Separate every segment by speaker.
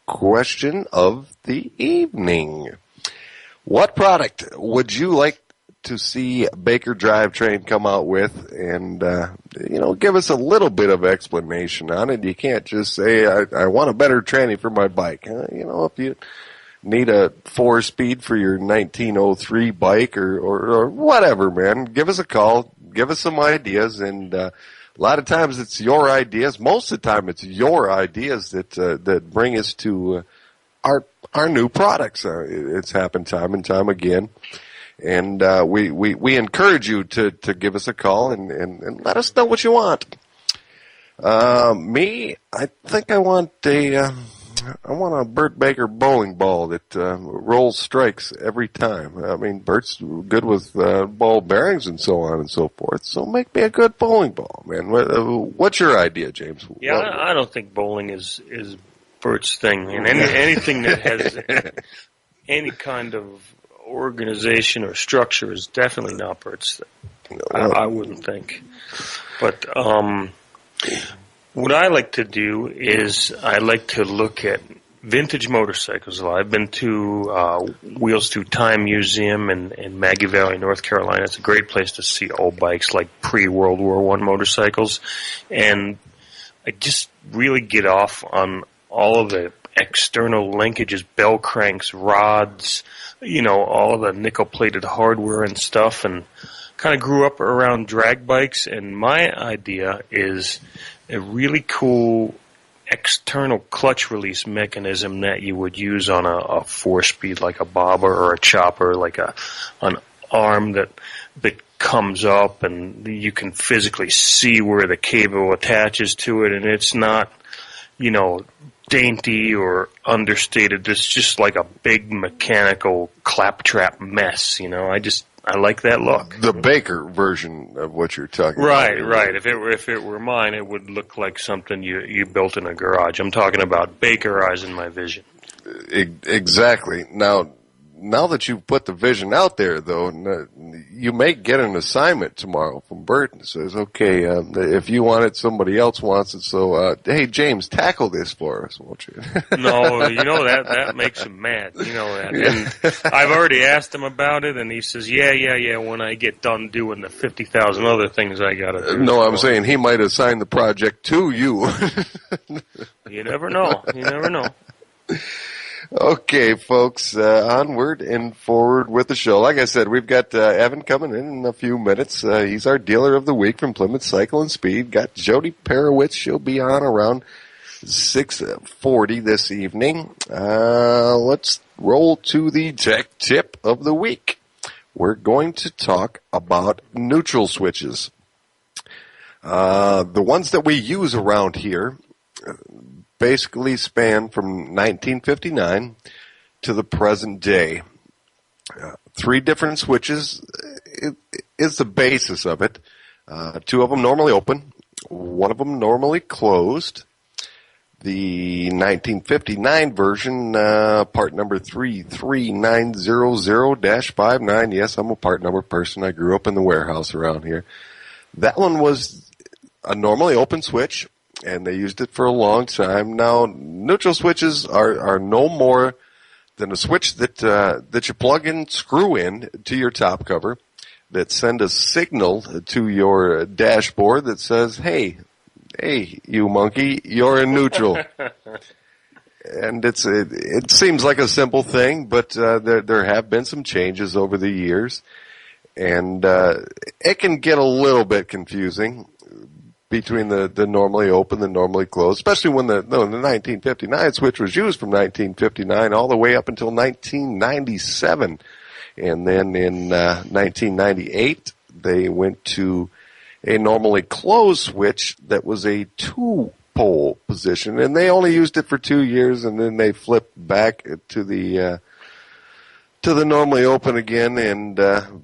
Speaker 1: question of the evening. What product would you like to see Baker Drivetrain come out with? And, give us a little bit of explanation on it. You can't just say, I want a better tranny for my bike. If you need a 4-speed for your 1903 bike or whatever, man, give us a call. Give us some ideas. And a lot of times it's your ideas. Most of the time it's your ideas that bring us to our new products. It's happened time and time again. And we encourage you to give us a call and let us know what you want. I think I want a Burt Baker bowling ball that rolls strikes every time. I mean, Burt's good with ball bearings and so on and so forth. So make me a good bowling ball, man. What's your idea, James?
Speaker 2: Yeah, I don't think bowling is Burt's thing. And anything that has any kind of organization or structure is definitely not Burt's thing. I wouldn't think. But what I like to do is I like to look at vintage motorcycles. I've been to Wheels Through Time Museum in Maggie Valley, North Carolina. It's a great place to see old bikes like pre-World War I motorcycles. And I just really get off on all of the external linkages, bell cranks, rods, all the nickel-plated hardware and stuff, and kind of grew up around drag bikes. And my idea is a really cool external clutch release mechanism that you would use on a 4-speed, like a bobber or a chopper, like an arm that comes up, and you can physically see where the cable attaches to it, and it's not, dainty or understated. It's just like a big mechanical claptrap mess, I like that look.
Speaker 1: The Baker version of what you're talking
Speaker 2: about.
Speaker 1: Right.
Speaker 2: Right. If it were mine, it would look like something you built in a garage. I'm talking about Bakerizing my vision.
Speaker 1: Exactly. Now that you've put the vision out there, though, you may get an assignment tomorrow from Bert and says, okay, if you want it, somebody else wants it, so, hey, James, tackle this for us, won't you?
Speaker 2: No, that makes him mad, that. And I've already asked him about it, and he says, yeah, when I get done doing the 50,000 other things I gotta do.
Speaker 1: No, I'm saying he might assign the project to you.
Speaker 2: You never know.
Speaker 1: Okay, folks, onward and forward with the show. Like I said, we've got Evan coming in a few minutes. He's our dealer of the week from Plymouth Cycle and Speed. Got Jodie Perewitz. She'll be on around 6:40 this evening. Let's roll to the tech tip of the week. We're going to talk about neutral switches. The ones that we use around here basically span from 1959 to the present day. 3 different switches is the basis of it. 2 of them normally open, 1 of them normally closed. The 1959 version, part number 33900-59. Yes, I'm a part number person. I grew up in the warehouse around here. That one was a normally open switch, and they used it for a long time. Now, neutral switches are no more than a switch that you plug and screw in to your top cover that send a signal to your dashboard that says, hey, you monkey, you're in neutral. And it seems like a simple thing, but there have been some changes over the years, and it can get a little bit confusing between the normally open, the normally closed, especially when the 1959 switch was used from 1959 all the way up until 1997. And then in 1998, they went to a normally closed switch that was a 2-pole position, and they only used it for 2 years, and then they flipped back to the normally open again, and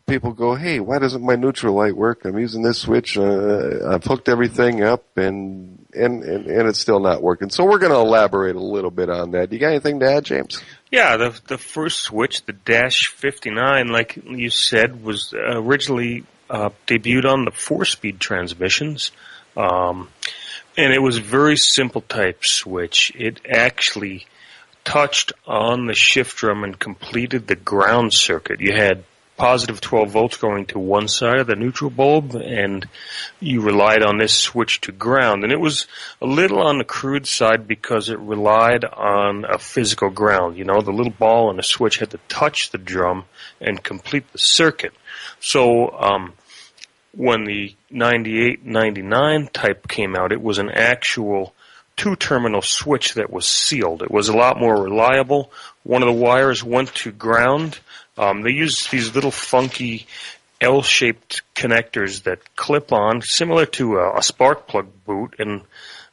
Speaker 1: people go, hey, why doesn't my neutral light work? I'm using this switch, I've hooked everything up, and it's still not working. So we're going to elaborate a little bit on that. You got anything to add, James?
Speaker 2: Yeah, the first switch, the Dash 59, like you said, was originally debuted on the 4-speed transmissions, and it was a very simple type switch. It actually touched on the shift drum and completed the ground circuit. You had positive 12 volts going to one side of the neutral bulb, and you relied on this switch to ground. And it was a little on the crude side because it relied on a physical ground. You know, the little ball on the switch had to touch the drum and complete the circuit. So when the 98-99 type came out, it was an actual two-terminal switch that was sealed. It was a lot more reliable. One of the wires went to ground. They used these little funky L-shaped connectors that clip on, similar to a spark plug boot. And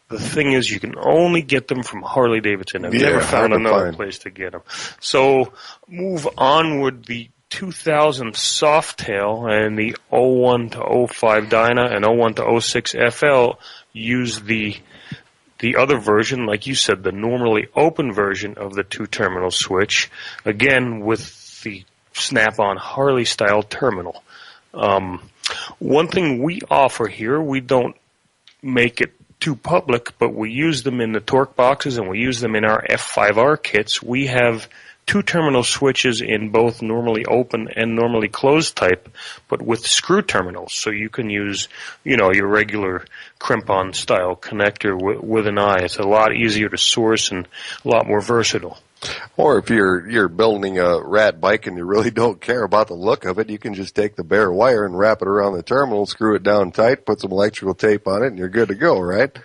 Speaker 2: the thing is, you can only get them from Harley Davidson. I've never found another place to get them. So move onward, the 2000 Softail and the 01 to 05 Dyna and 01 to 06 FL use the other version, like you said, the normally open version of the two-terminal switch, again with the snap-on Harley-style terminal. One thing we offer here, we don't make it too public, but we use them in the torque boxes and we use them in our F5R kits. We have two-terminal switches in both normally open and normally closed type, but with screw terminals. So you can use, you know, your regular crimp-on style connector with an eye. It's a lot easier to source and a lot more versatile.
Speaker 1: Or if you're building a rat bike and you really don't care about the look of it, you can just take the bare wire and wrap it around the terminal, screw it down tight, put some electrical tape on it, and you're good to go, right?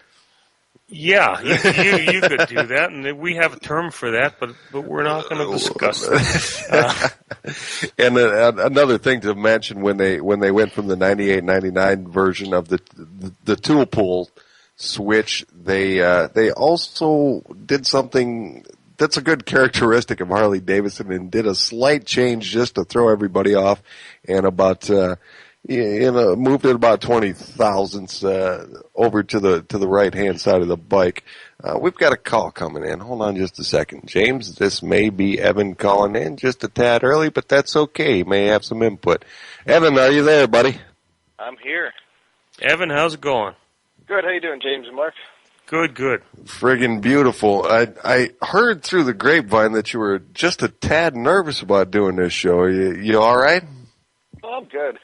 Speaker 2: Yeah, you could do that, and we have a term for that, but we're not going to discuss that.
Speaker 1: And another thing to mention, when they went from the 98-99 version of the tool pull switch, they also did something that's a good characteristic of Harley Davidson, and did a slight change just to throw everybody off, and about moved it about 20 thousandths over to the right hand side of the bike. We've got a call coming in. Hold on just a second, James. This may be Evan calling in just a tad early, but that's okay. He may have some input. Evan, are you there, buddy?
Speaker 3: I'm here.
Speaker 2: Evan, how's it going?
Speaker 3: Good. How you doing, James and Mark?
Speaker 2: Good.
Speaker 1: Friggin' beautiful. I heard through the grapevine that you were just a tad nervous about doing this show. You all right?
Speaker 3: Oh, I'm good.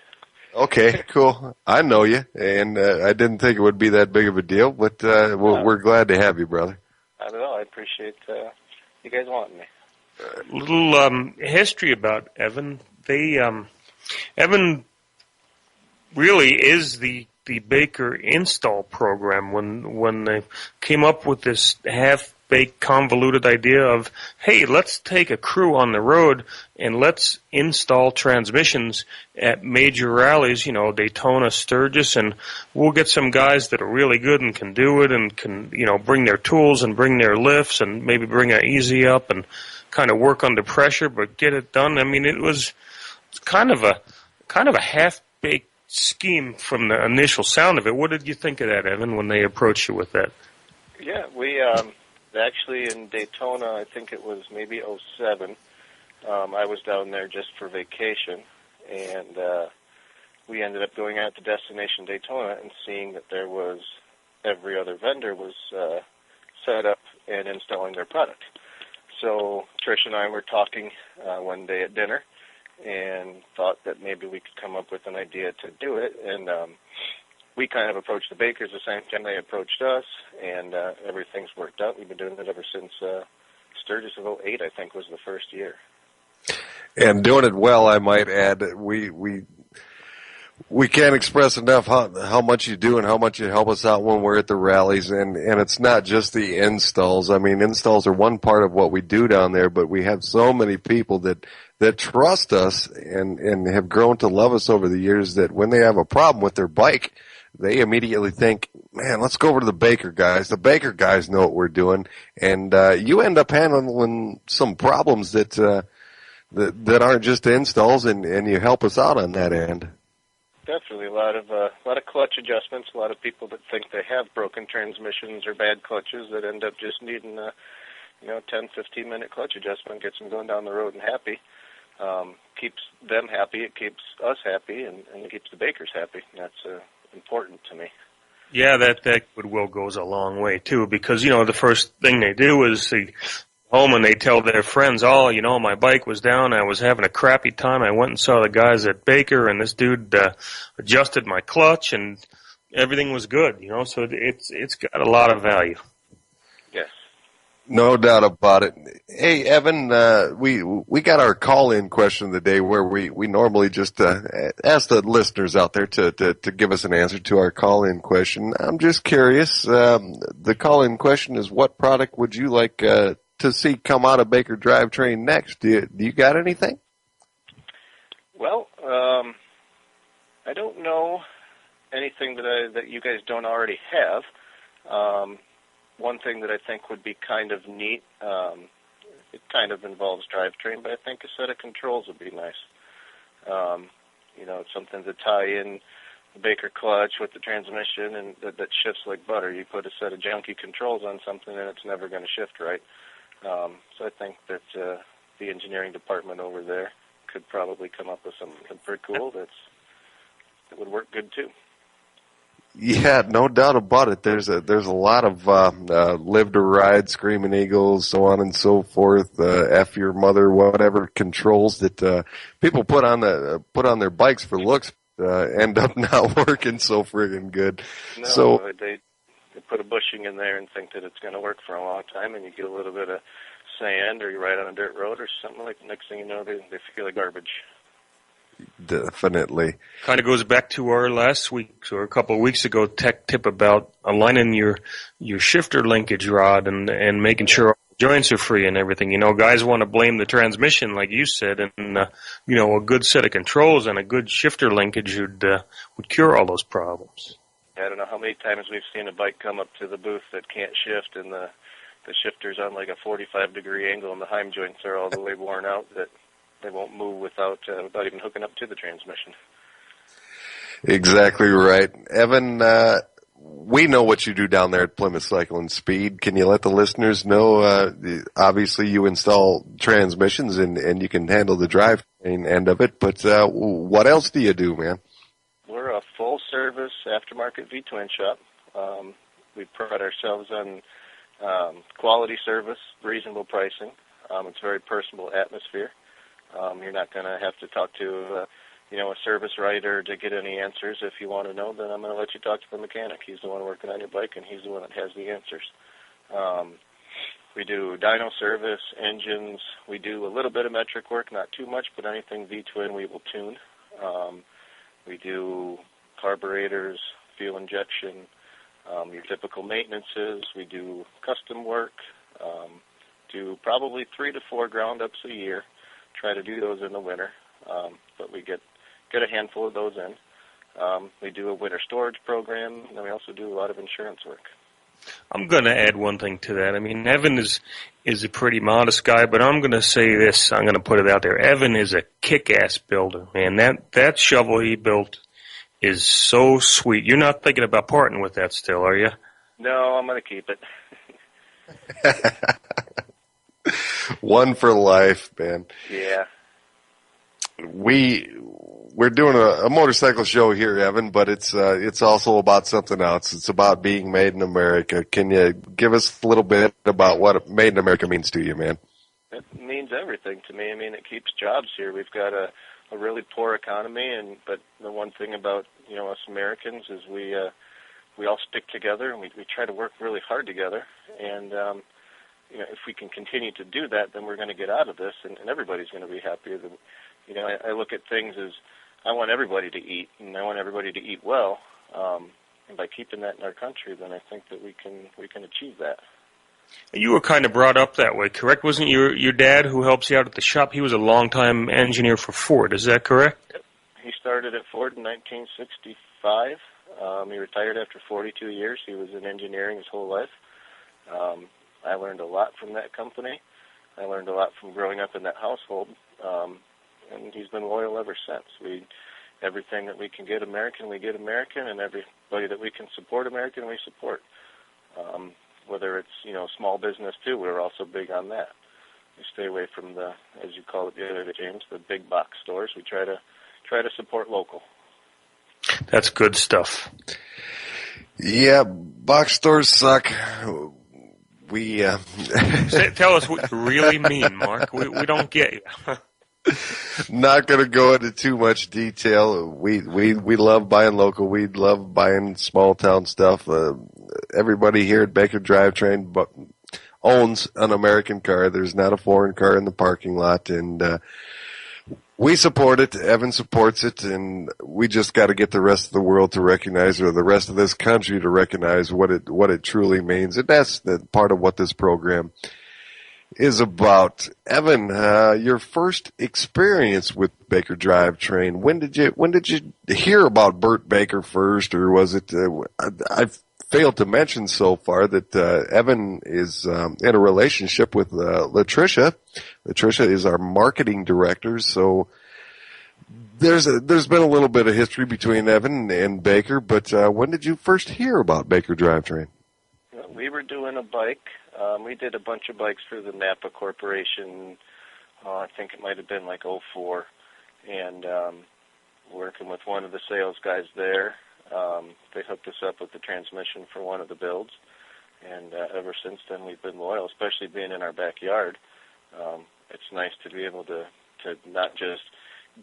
Speaker 1: Okay, cool. I know you, and I didn't think it would be that big of a deal, but we're glad to have you, brother.
Speaker 3: I don't know. I appreciate you guys wanting me.
Speaker 2: A little history about Evan. Evan really is the Baker install program. When they came up with this half-baked, convoluted idea of, hey, let's take a crew on the road and let's install transmissions at major rallies, you know, Daytona, Sturgis, and we'll get some guys that are really good and can do it and can, you know, bring their tools and bring their lifts and maybe bring an easy up and kind of work under pressure but get it done. I mean, it's kind of a half-baked scheme from the initial sound of it. What did you think of that, Evan, when they approached you with that?
Speaker 3: Yeah, we actually in Daytona, I think it was maybe '07, I was down there just for vacation, and we ended up going out to Destination Daytona and seeing that there was every other vendor was set up and installing their product. So Trish and I were talking one day at dinner and thought that maybe we could come up with an idea to do it. And we kind of approached the Bakers the same time they approached us, and everything's worked out. We've been doing it ever since Sturgis of '08, I think, was the first year.
Speaker 1: And doing it well, I might add. We can't express enough how much you do and how much you help us out when we're at the rallies. And it's not just the installs. I mean, installs are one part of what we do down there, but we have so many people that trust us and have grown to love us over the years that when they have a problem with their bike, they immediately think, man, let's go over to the Baker guys. The Baker guys know what we're doing. And you end up handling some problems that aren't just installs, and you help us out on that end.
Speaker 3: Definitely a lot of clutch adjustments. A lot of people that think they have broken transmissions or bad clutches that end up just needing a 10, 15-minute clutch adjustment, gets them going down the road and happy. Keeps them happy, it keeps us happy, and it keeps the Bakers happy. That's important to me.
Speaker 2: Yeah, that goodwill goes a long way too, because the first thing they do is they home and they tell their friends, oh, my bike was down, I was having a crappy time, I went and saw the guys at Baker, and this dude adjusted my clutch, and everything was good, so it's got a lot of value.
Speaker 3: Yes.
Speaker 1: No doubt about it. Hey, Evan, we got our call-in question of the day where we normally just ask the listeners out there to give us an answer to our call-in question. I'm just curious. The call-in question is, what product would you like to see come out of Baker Drivetrain next? Do you got anything?
Speaker 3: Well, I don't know anything that you guys don't already have. One thing that I think would be kind of neat, it kind of involves drivetrain, but I think a set of controls would be nice. Something to tie in the Baker clutch with the transmission and that shifts like butter. You put a set of junky controls on something and it's never going to shift right. So I think that the engineering department over there could probably come up with something pretty cool that would work good too.
Speaker 1: Yeah, no doubt about it. There's a lot of live to ride, screaming eagles, so on and so forth. F your mother, whatever controls that people put on their bikes for looks end up not working so friggin' good.
Speaker 3: No,
Speaker 1: so
Speaker 3: they put a bushing in there and think that it's going to work for a long time, and you get a little bit of sand, or you ride on a dirt road or something like. Next thing you know, they feel like garbage.
Speaker 1: Definitely.
Speaker 2: Kind of goes back to our last week or a couple of weeks ago tech tip about aligning your shifter linkage rod and making sure all the joints are free and everything. Guys want to blame the transmission, like you said, and a good set of controls and a good shifter linkage would cure all those problems.
Speaker 3: I don't know how many times we've seen a bike come up to the booth that can't shift, and the shifter's on like a 45-degree angle, and the heim joints are all the way worn out that they won't move without even hooking up to the transmission.
Speaker 1: Exactly right. Evan, we know what you do down there at Plymouth Cycle and Speed. Can you let the listeners know, obviously you install transmissions and you can handle the drivetrain end of it, but what else do you do, man?
Speaker 3: We're a full-service aftermarket V-twin shop. We pride ourselves on quality service, reasonable pricing. It's a very personable atmosphere. You're not going to have to talk to, a service writer to get any answers. If you want to know, then I'm going to let you talk to the mechanic. He's the one working on your bike, and he's the one that has the answers. We do dyno service, engines. We do a little bit of metric work, not too much, but anything V-twin we will tune. We do carburetors, fuel injection, your typical maintenances. We do custom work, do probably 3 to 4 ground ups a year. Try to do those in the winter, but we get a handful of those in. We do a winter storage program, and we also do a lot of insurance work.
Speaker 2: I'm going to add one thing to that. I mean, Evan is a pretty modest guy, but I'm going to say this. I'm going to put it out there. Evan is a kick-ass builder, man. That shovel he built is so sweet. You're not thinking about parting with that still, are you?
Speaker 3: No, I'm going to keep it.
Speaker 1: One for life, man.
Speaker 3: Yeah.
Speaker 1: We're doing a motorcycle show here, Evan, but it's also about something else. It's about being made in America. Can you give us a little bit about what made in America means to you, man?
Speaker 3: It means everything to me. I mean, it keeps jobs here. We've got a really poor economy, but the one thing about us Americans is we all stick together and we try to work really hard together. And if we can continue to do that, then we're going to get out of this, and everybody's going to be happier. I look at things as I want everybody to eat, and I want everybody to eat well. And by keeping that in our country, then I think that we can achieve that.
Speaker 2: You were kind of brought up that way, correct? Wasn't your dad who helps you out at the shop? He was a longtime engineer for Ford. Is that correct?
Speaker 3: Yep. He started at Ford in 1965. He retired after 42 years. He was in engineering his whole life. I learned a lot from that company. I learned a lot from growing up in that household, and he's been loyal ever since. Everything that we can get American, we get American, and everybody that we can support American, we support. Whether it's small business too, we're also big on that. We stay away from the, as you call it the other day, James, the big box stores. We try to support local.
Speaker 2: That's good stuff.
Speaker 1: Yeah, box stores suck. We
Speaker 2: Tell us what you really mean, Mark. We don't get you.
Speaker 1: Not going to go into too much detail. We love buying local. We love buying small town stuff. Everybody here at Baker Drivetrain owns an American car. There's not a foreign car in the parking lot, and we support it. Evan supports it, and we just got to get the rest of the world to recognize, or the rest of this country to recognize what it truly means. And that's the part of what this program is about. Evan, your first experience with Baker Drivetrain. When did you hear about Burt Baker first, or was it? I've failed to mention so far that Evan is in a relationship with Latricia. Latricia is our marketing director, so there's been a little bit of history between Evan and Baker. But when did you first hear about Baker Drivetrain?
Speaker 3: We were doing a bike. We did a bunch of bikes for the Napa Corporation. I think it might have been like '04, and working with one of the sales guys there. They hooked us up with the transmission for one of the builds, and ever since then we've been loyal, especially being in our backyard. It's nice to be able to not just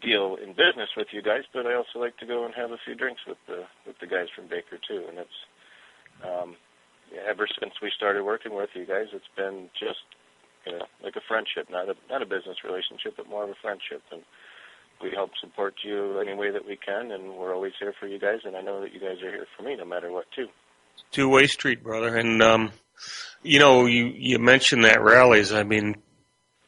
Speaker 3: deal in business with you guys, but I also like to go and have a few drinks with the guys from Baker too, and it's ever since we started working with you guys, it's been just like a friendship, not a business relationship, but more of a friendship. And we help support you any way that we can, and we're always here for you guys. And I know that you guys are here for me, no matter what, too.
Speaker 2: Two-way street, brother. And you mentioned that rallies. I mean,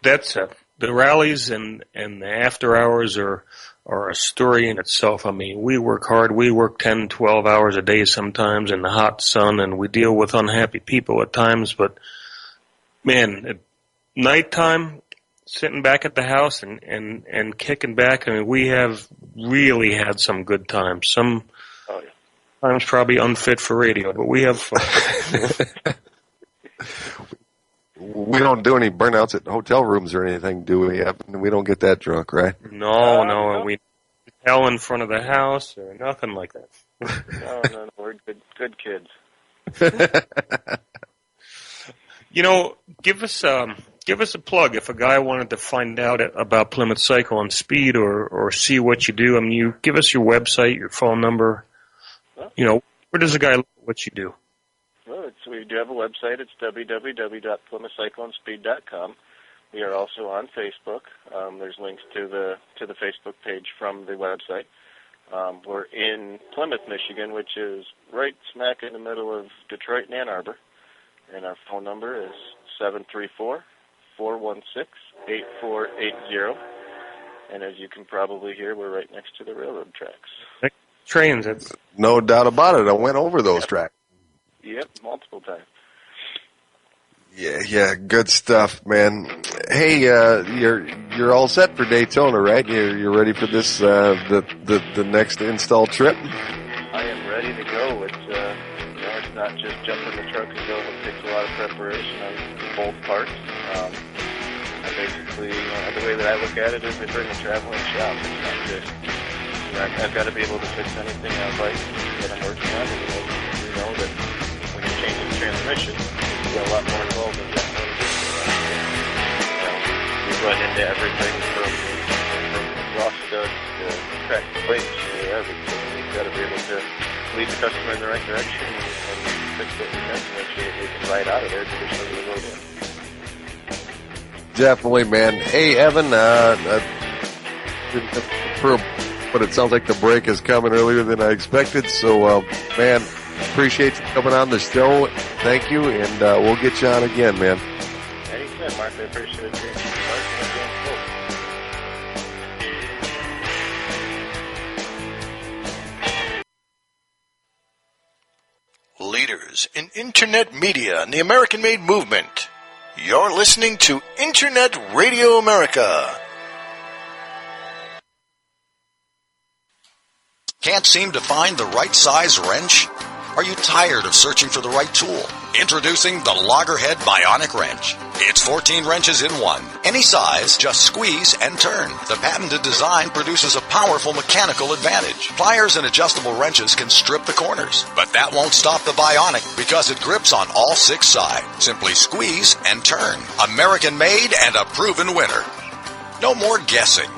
Speaker 2: that's the rallies and the after hours are a story in itself. I mean, we work hard. We work 10, 12 hours a day sometimes in the hot sun, and we deal with unhappy people at times. But, man, at nighttime, sitting back at the house and kicking back, I mean, we have really had some good times. Some times probably unfit for radio, but we have fun.
Speaker 1: We don't do any burnouts at hotel rooms or anything, do we? We don't get that drunk, right?
Speaker 2: No. We hell in front of the house or nothing like that.
Speaker 3: No. We're good kids.
Speaker 2: Give us a plug if a guy wanted to find out about Plymouth Cycle and Speed or see what you do. I mean, you give us your website, your phone number. Where does a guy look at what you do?
Speaker 3: Well, we do have a website. It's www.plymouthcycleandspeed.com. We are also on Facebook. There's links to the Facebook page from the website. We're in Plymouth, Michigan, which is right smack in the middle of Detroit and Ann Arbor. And our phone number is 734-416-8480. And as you can probably hear, we're right next to the railroad tracks.
Speaker 2: Trains. It's
Speaker 1: no doubt about it. I went over those tracks.
Speaker 3: Yep, multiple times.
Speaker 1: Yeah, good stuff, man. Hey, you're all set for Daytona, right? You're ready for this the next install trip?
Speaker 3: I am ready to go. It's not just jump in the truck and go. It takes a lot of preparation on both parts. I basically, the way that I look at it is they bring a traveling shop. It's not just, I've got to be able to fix anything on bike that I'm working on. And we know that when you're changing the transmission, you got a lot more involved than just one system. We run into everything from exhaust studs to cracked plates to everything. We've got to be able to lead the customer in the right direction and fix what we can to make sure that we can ride out of there to the show the road in.
Speaker 1: Definitely, man. Hey, Evan, but it sounds like the break is coming earlier than I expected. So, man, appreciate you coming on the show. Thank you, and we'll get you on again, man.
Speaker 3: Anytime, Mark. I appreciate it.
Speaker 4: Leaders in Internet media and the American-made movement. You're listening to Internet Radio America. Can't seem to find the right size wrench?
Speaker 5: Are you tired of searching for the right tool? Introducing the Loggerhead Bionic Wrench. It's 14 wrenches in one. Any size, just squeeze and turn. The patented design produces a powerful mechanical advantage. Pliers and adjustable wrenches can strip the corners, but that won't stop the Bionic because it grips on all 6 sides. Simply squeeze and turn. American made and a proven winner. No more guessing.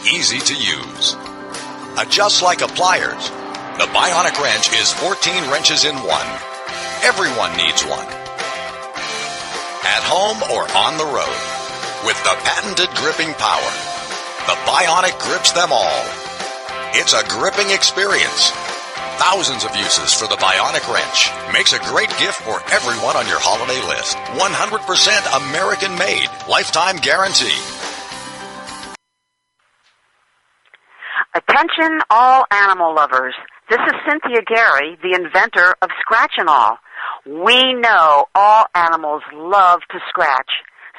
Speaker 5: Easy to use. Adjusts like a pliers. The Bionic wrench is 14 wrenches in one. Everyone needs one. At home or on the road. With the patented gripping power. The Bionic grips them all. It's a gripping experience. Thousands of uses for the Bionic wrench. Makes a great gift for everyone on your holiday list. 100% American made. Lifetime guarantee.
Speaker 6: Attention all animal lovers. This is Cynthia Gary, the inventor of Scratch and All. We know all animals love to scratch.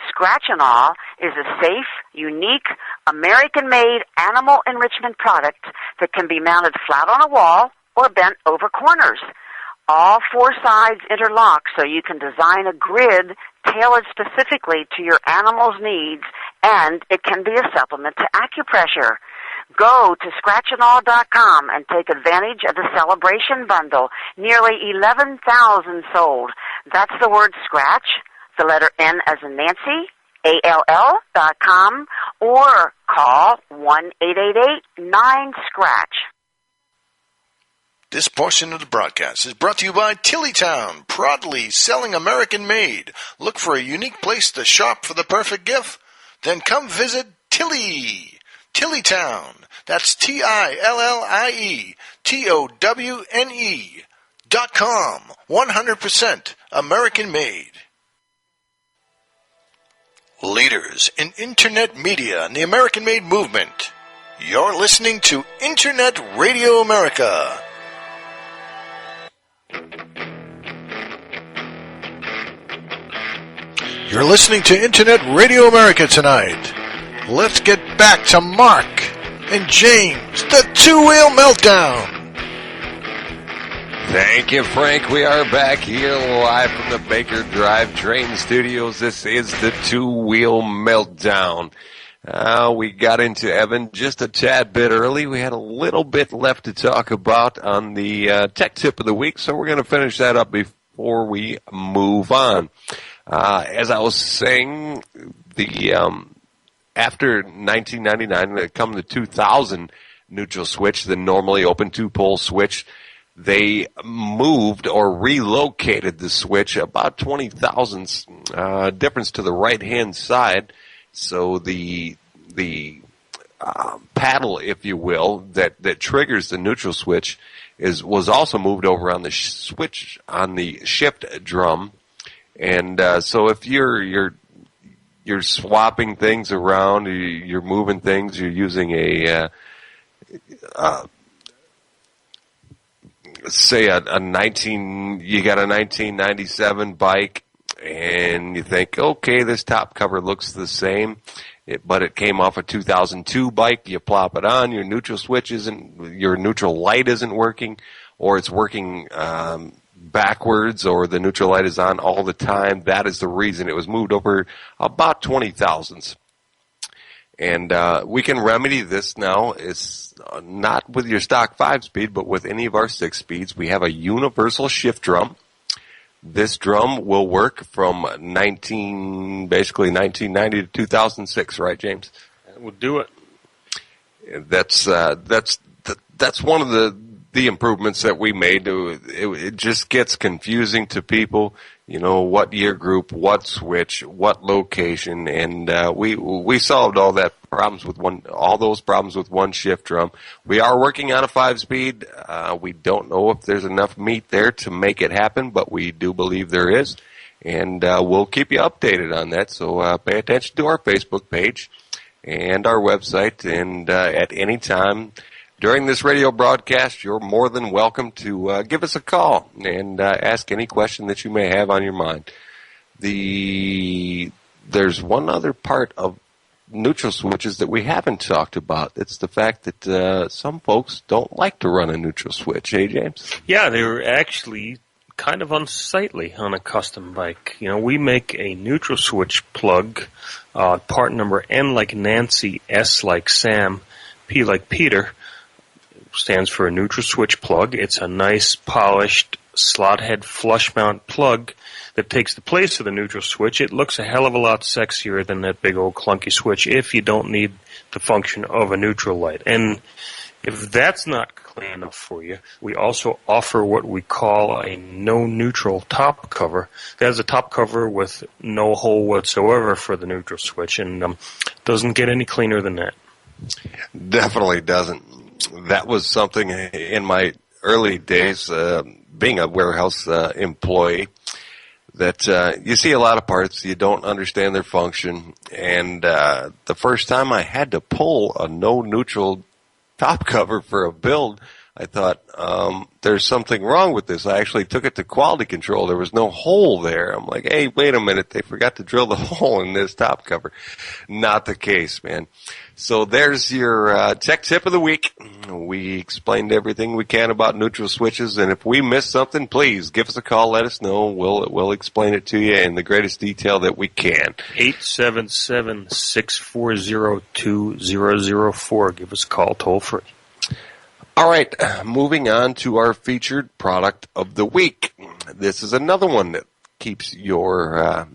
Speaker 6: Scratch and All is a safe, unique, American-made animal enrichment product that can be mounted flat on a wall or bent over corners. All 4 sides interlock so you can design a grid tailored specifically to your animal's needs, and it can be a supplement to acupressure. Go to scratchandall.com and take advantage of the celebration bundle. Nearly 11,000 sold. That's the word scratch, the letter N as in Nancy, ALL.com, or call 1-888-9-SCRATCH.
Speaker 4: This portion of the broadcast is brought to you by Tillytown, proudly selling American-made. Look for a unique place to shop for the perfect gift? Then come visit Tillytown. That's TILLIETOWNE.com. 100% American-made. Leaders in Internet media and the American-made movement. You're listening to Internet Radio America. You're listening to Internet Radio America tonight. Let's get back to Mark and James, the Two-Wheel Meltdown.
Speaker 1: Thank you, Frank. We are back here live from the Baker Drivetrain Studios. This is the Two-Wheel Meltdown. We got into Evan just a tad bit early. We had a little bit left to talk about on the tech tip of the week, so we're going to finish that up before we move on. As I was saying, the after 1999, come the 2000 neutral switch, the normally open 2-pole switch, they moved or relocated the switch about 20 thousandths difference to the right-hand side. So the paddle, if you will, that triggers the neutral switch was also moved over on the switch on the shift drum. And so if you're swapping things around, you're moving things, you're using say you got a 1997 bike, and you think, okay, this top cover looks the same, but it came off a 2002 bike. You plop it on, your neutral light isn't working, or it's working backwards, or the neutral light is on all the time. That is the reason it was moved over about 20 thousandths. And we can remedy this now. It's not with your stock 5-speed, but with any of our 6 speeds. We have a universal shift drum. This drum will work from 1990 to 2006, right, James?
Speaker 2: We'll do it.
Speaker 1: That's one of the improvements that we made. It just gets confusing to people. You know, what year group, what switch, what location, and we solved all those problems with one shift drum. We are working on a 5-speed. We don't know if there's enough meat there to make it happen, but we do believe there is, and we'll keep you updated on that. So pay attention to our Facebook page and our website, and at any time during this radio broadcast, you're more than welcome to give us a call and ask any question that you may have on your mind. There's one other part of neutral switches that we haven't talked about. It's the fact that some folks don't like to run a neutral switch. Hey, James?
Speaker 2: Yeah, they're actually kind of unsightly on a custom bike. You know, we make a neutral switch plug, part number N like Nancy, S like Sam, P like Peter, stands for a neutral switch plug. It's a nice, polished, slot head flush mount plug that takes the place of the neutral switch. It looks a hell of a lot sexier than that big old clunky switch if you don't need the function of a neutral light. And if that's not clean enough for you, we also offer what we call a no-neutral top cover. That is a top cover with no hole whatsoever for the neutral switch, and doesn't get any cleaner than that.
Speaker 1: Definitely doesn't. That was something in my early days, being a warehouse employee, that you see a lot of parts, you don't understand their function, and the first time I had to pull a no-neutral top cover for a build, I thought, there's something wrong with this. I actually took it to quality control. There was no hole there. I'm like, hey, wait a minute. They forgot to drill the hole in this top cover. Not the case, man. So there's your tech tip of the week. We explained everything we can about neutral switches, and if we missed something, please give us a call. Let us know. We'll explain it to you in the greatest detail that we can.
Speaker 2: 877-640-2004. Give us a call toll free.
Speaker 1: All right, moving on to our featured product of the week. This is another one that keeps your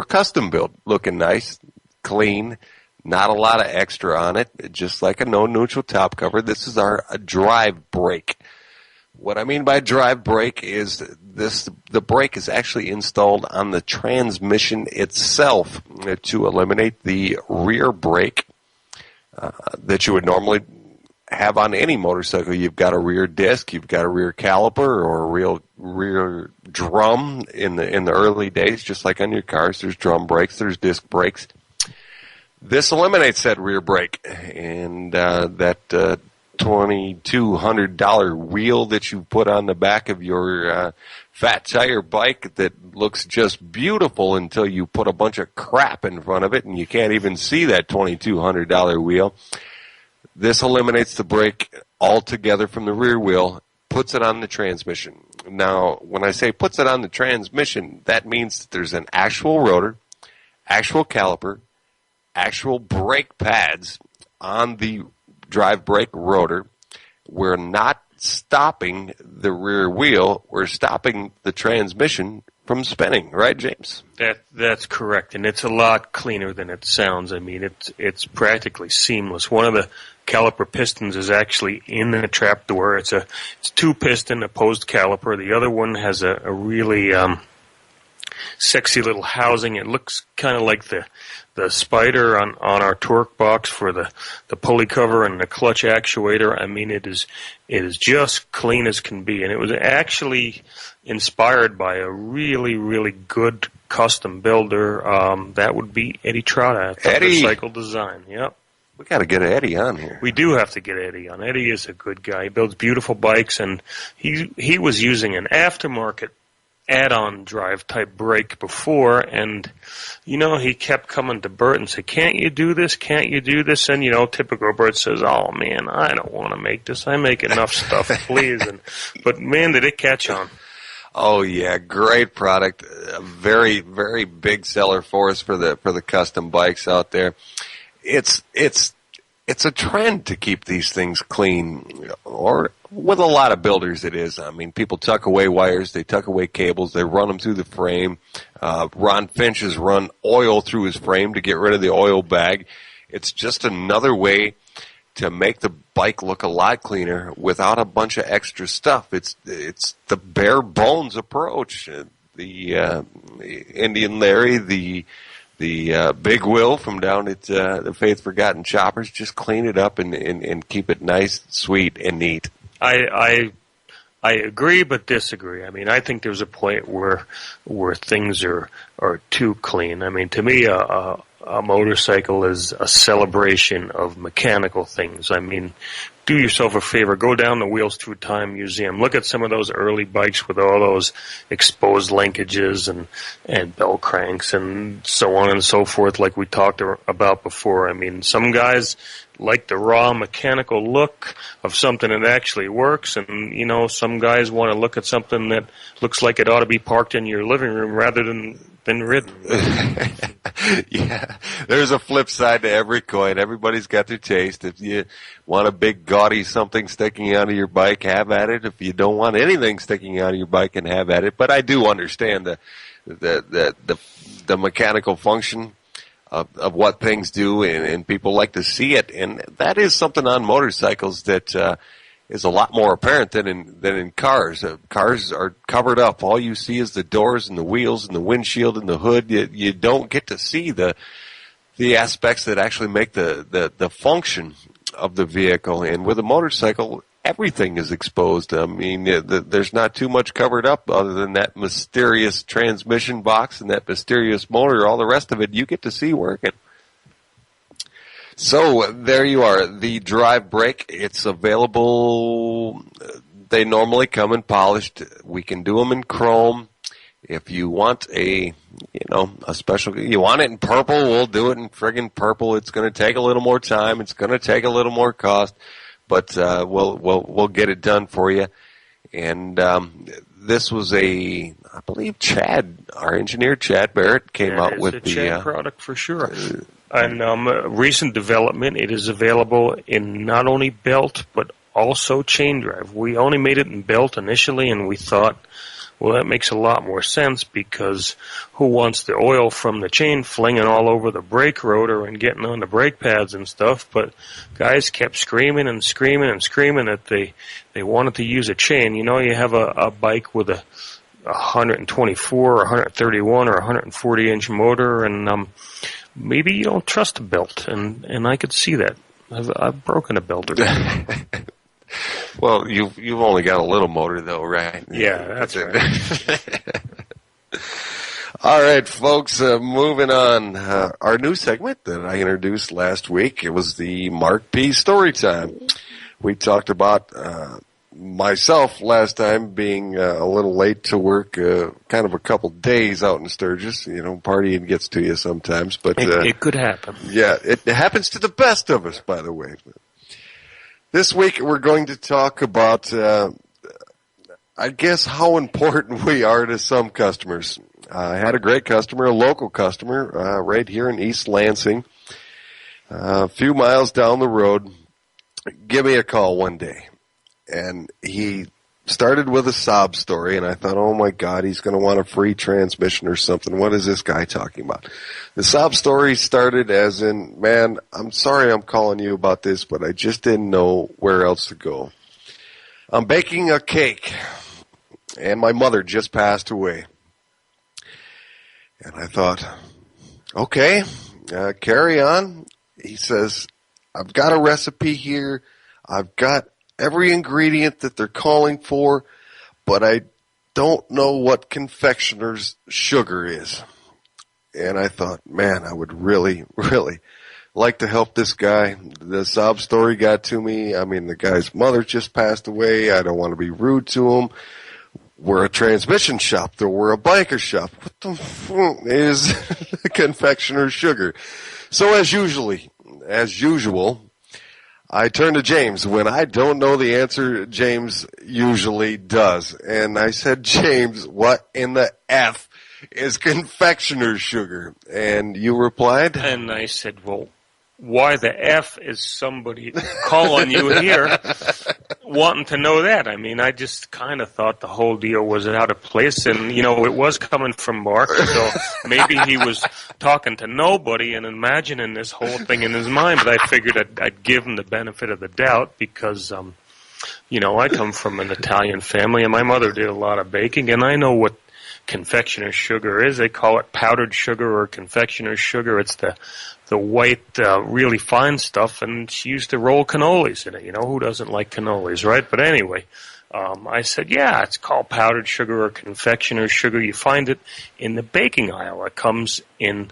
Speaker 1: custom build looking nice, clean, not a lot of extra on it, just like a no-neutral top cover. This is our drive brake. What I mean by drive brake is the brake is actually installed on the transmission itself to eliminate the rear brake that you would normally have on any motorcycle. You've got a rear disc, you've got a rear caliper, or a rear drum in the early days, just like on your cars. There's drum brakes, there's disc brakes. This eliminates that rear brake, and that $2,200 wheel that you put on the back of your fat tire bike that looks just beautiful until you put a bunch of crap in front of it and you can't even see that $2,200 wheel. This eliminates the brake altogether from the rear wheel, puts it on the transmission. Now, when I say puts it on the transmission, that means that there's an actual rotor, actual caliper, actual brake pads on the drive brake rotor. We're not stopping the rear wheel. We're stopping the transmission from spinning. Right, James?
Speaker 2: That's correct, and it's a lot cleaner than it sounds. I mean, it's practically seamless. One of the caliper pistons is actually in the trapdoor. It's two-piston opposed caliper. The other one has a really sexy little housing. It looks kind of like the spider on our torque box for the pulley cover and the clutch actuator. I mean, it is just clean as can be, and it was actually inspired by a really, really good custom builder. That would be Eddie Trotta at Motorcycle Design. Yep.
Speaker 1: We got to get Eddie on here.
Speaker 2: We do have to get Eddie on. Eddie is a good guy. He builds beautiful bikes, and he was using an aftermarket add-on drive type brake before, and he kept coming to Bert and said, can't you do this, and typical Bert says, oh man, I don't want to make this, I make enough stuff, please. But man, did it catch on.
Speaker 1: Oh yeah, great product, a very, very big seller for us for the custom bikes out there. It's a trend to keep these things clean, or with a lot of builders it is. I mean, people tuck away wires, they tuck away cables, they run them through the frame. Ron Finch has run oil through his frame to get rid of the oil bag. It's just another way to make the bike look a lot cleaner without a bunch of extra stuff. It's the bare bones approach. The Indian Larry, the Big Will from down at the Faith Forgotten Choppers, just clean it up and keep it nice, sweet, and neat.
Speaker 2: I agree but disagree. I mean, I think there's a point where things are too clean. I mean, to me, a a motorcycle is a celebration of mechanical things. I mean, do yourself a favor, go down the Wheels Through Time Museum. Look at some of those early bikes with all those exposed linkages and bell cranks and so on and so forth, like we talked about before. I mean, some guys like the raw mechanical look of something that actually works, and, you know, some guys want to look at something that looks like it ought to be parked in your living room rather than ridden.
Speaker 1: Yeah, there's a flip side to every coin. Everybody's got their taste. If you want a big gaudy something sticking out of your bike, have at it. If you don't want anything sticking out of your bike, and have at it. But I do understand the mechanical function of what things do, and people like to see it, and that is something on motorcycles that is a lot more apparent than in cars. Cars are covered up. All you see is the doors and the wheels and the windshield and the hood. You don't get to see the aspects that actually make the function of the vehicle. And with a motorcycle, everything is exposed. I mean, there's not too much covered up other than that mysterious transmission box and that mysterious motor. All the rest of it you get to see working. So there you are, the drive brake. It's available. They normally come in polished. We can do them in chrome. If you want a special, you want it in purple, we'll do it in friggin' purple. It's going to take a little more time. It's going to take a little more cost, but we'll get it done for you. And this was I believe Chad, our engineer Chad Barrett, came out with the
Speaker 2: Chad product for sure. And recent development, it is available in not only belt but also chain drive. We only made it in belt initially, and we thought, well, that makes a lot more sense, because who wants the oil from the chain flinging all over the brake rotor and getting on the brake pads and stuff? But guys kept screaming and screaming and screaming that they wanted to use a chain. You know, you have a bike with a 124 or 131 or 140 inch motor, and maybe you don't trust a belt, and I could see that. I've broken a belt or two.
Speaker 1: Well, you've only got a little motor, though, right?
Speaker 2: Yeah, that's right.
Speaker 1: All right, folks, moving on. Our new segment that I introduced last week, it was the Mark P. Story Time. We talked about myself last time being a little late to work, kind of a couple days out in Sturgis. You know, partying gets to you sometimes, but
Speaker 2: it could happen.
Speaker 1: Yeah, it happens to the best of us, by the way. This week we're going to talk about, I guess, how important we are to some customers. I had a great customer, a local customer, right here in East Lansing, a few miles down the road. Give me a call one day. And he started with a sob story, and I thought, oh my God, he's going to want a free transmission or something. What is this guy talking about? The sob story started as in, man, I'm sorry I'm calling you about this, but I just didn't know where else to go. I'm baking a cake, and my mother just passed away. And I thought, okay, carry on. He says, I've got a recipe here. I've got every ingredient that they're calling for, but I don't know what confectioner's sugar is. And I thought, man, I would really, really like to help this guy. The sob story got to me. I mean, the guy's mother just passed away. I don't want to be rude to him. We're a transmission shop, though. We're a biker shop. What the fuck is confectioner's sugar? So as usual, I turn to James. When I don't know the answer, James usually does. And I said, James, what in the F is confectioner's sugar? And you replied?
Speaker 2: And I said, well, why the F is somebody calling you here wanting to know that? I mean, I just kind of thought the whole deal was out of place, and, you know, it was coming from Mark, so maybe he was talking to nobody and imagining this whole thing in his mind, but I figured I'd give him the benefit of the doubt because, you know, I come from an Italian family, and my mother did a lot of baking, and I know what confectioner's sugar is. They call it powdered sugar or confectioner's sugar. It's the white, really fine stuff, and she used to roll cannolis in it. You know, who doesn't like cannolis, right? But anyway, I said, yeah, it's called powdered sugar or confectioner's sugar. You find it in the baking aisle. It comes in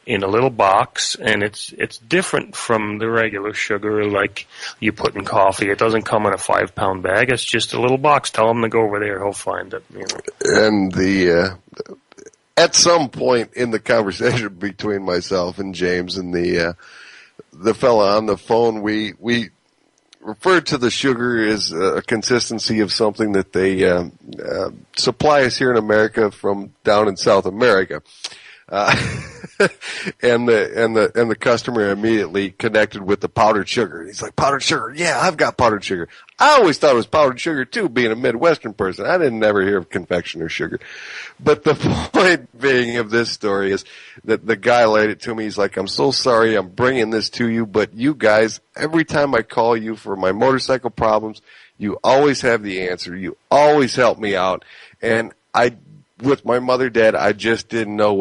Speaker 2: in a little box, and it's different from the regular sugar like you put in coffee. It doesn't come in a 5-pound bag. It's just a little box. Tell him to go over there. He'll find it. You know.
Speaker 1: And at some point in the conversation between myself and James and the fella on the phone, we referred to the sugar as a consistency of something that they supply us here in America from down in South America. And the customer immediately connected with the powdered sugar. He's like, powdered sugar? Yeah, I've got powdered sugar. I always thought it was powdered sugar too, being a Midwestern person. I didn't ever hear of confectioner sugar. But the point being of this story is that the guy laid it to me. He's like, I'm so sorry I'm bringing this to you, but you guys, every time I call you for my motorcycle problems, you always have the answer. You always help me out. And with my mother dead, I just didn't know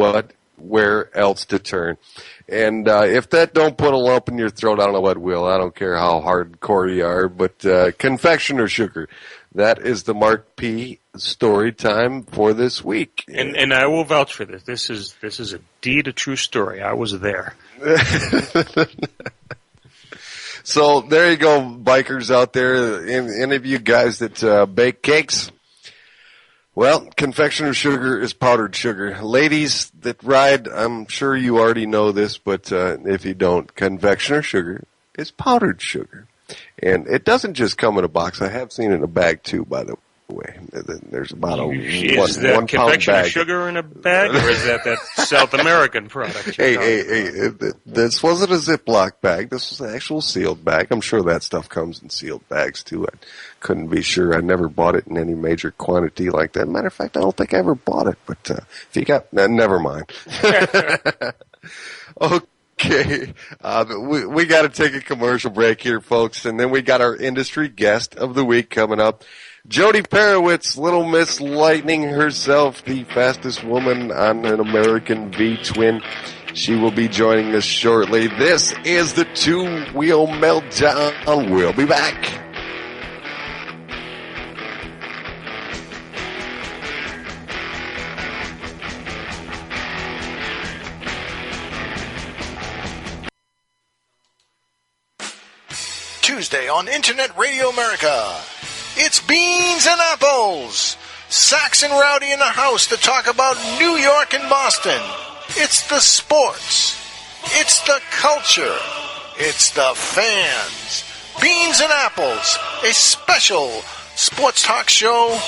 Speaker 1: where else to turn. And if that don't put a lump in your throat, I don't know what will. I don't care how hardcore you are, but confectioner sugar. That is the Mark P. story time for this week.
Speaker 2: And I will vouch for this. This is indeed a true story. I was there.
Speaker 1: So there you go, bikers out there. Any of you guys that bake cakes? Well, confectioner sugar is powdered sugar. Ladies that ride, I'm sure you already know this, but if you don't, confectioner sugar is powdered sugar. And it doesn't just come in a box. I have seen it in a bag, too, by the way. There's about
Speaker 2: is that
Speaker 1: 1 pound
Speaker 2: confectioner
Speaker 1: bag.
Speaker 2: Sugar in a bag, or is that South American product?
Speaker 1: Hey, this wasn't a Ziploc bag. This was an actual sealed bag. I'm sure that stuff comes in sealed bags, too. I couldn't be sure. I never bought it in any major quantity like that. Matter of fact, I don't think I ever bought it. But if you got, never mind. Okay, we got to take a commercial break here, folks, and then we got our industry guest of the week coming up. Jodie Perewitz, Little Miss Lightning herself, the fastest woman on an American V-twin. She will be joining us shortly. This is the Two-Wheel Meltdown. We'll be back.
Speaker 4: Tuesday on Internet Radio America. It's Beans and Apples. Sax and Rowdy in the house to talk about New York and Boston. It's the sports. It's the culture. It's the fans. Beans and Apples, a special sports talk show